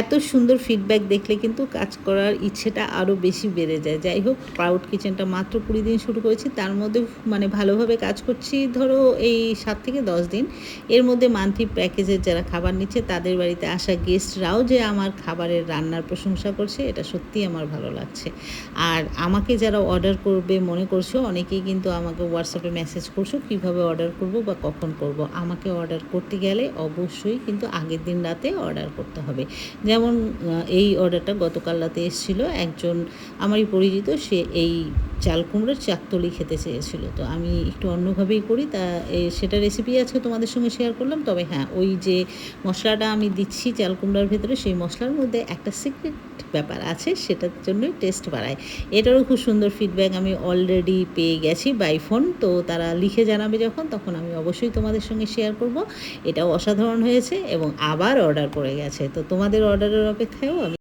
এত সুন্দর ফিডব্যাক দেখলে কিন্তু কাজ করার ইচ্ছেটা আরও বেশি বেড়ে যায়। যাই হোক, ক্লাউড কিচেনটা মাত্র 20 দিন শুরু করেছি, তার মধ্যে মানে ভালোভাবে কাজ করছি ধরো এই 7 থেকে 10 দিন। এর মধ্যে মান্থলি প্যাকেজের যারা খাবার নিচ্ছে তাদের বাড়িতে আসা গেস্টরাও যে আমার খাবারের রান্নার প্রশংসা করছে, এটা সত্যিই আমার ভালো লাগছে। আর আমাকে যারা অর্ডার করবে মনে করছো, অনেকেই কিন্তু আমাকে হোয়াটসঅ্যাপে মেসেজ করছো কীভাবে অর্ডার করব বা কখন করব। আমাকে অর্ডার করতে গেলে অবশ্যই কিন্তু আগের দিন রাতে অর্ডার করতে হবে। যেমন এই অর্ডারটা গতকাল রাতে এসেছিলো, একজন আমারই পরিচিত, সে এই চাল কুমড়োর চাকতলি খেতে চেয়েছিল। তো আমি একটু অন্যভাবেই করি, তা সেটা রেসিপি আজকে তোমাদের সঙ্গে শেয়ার করলাম। তবে হ্যাঁ, ওই যে মশলাটা আমি দিচ্ছি চাল কুমড়ার ভেতরে, সেই মশলার মধ্যে একটা সিক্রেট ব্যাপার আছে, সেটার জন্যই টেস্ট বাড়ায়। এটারও খুব সুন্দর ফিডব্যাক আমি অলরেডি পেয়ে গেছি বাই ফোন। তো তারা লিখে জানাবে যখন, তখন আমি অবশ্যই তোমাদের সঙ্গে শেয়ার করব। এটাও অসাধারণ হয়েছে এবং আবার অর্ডার করে গেছে। তো তোমাদের অর্ডারের অপেক্ষায়ও আমি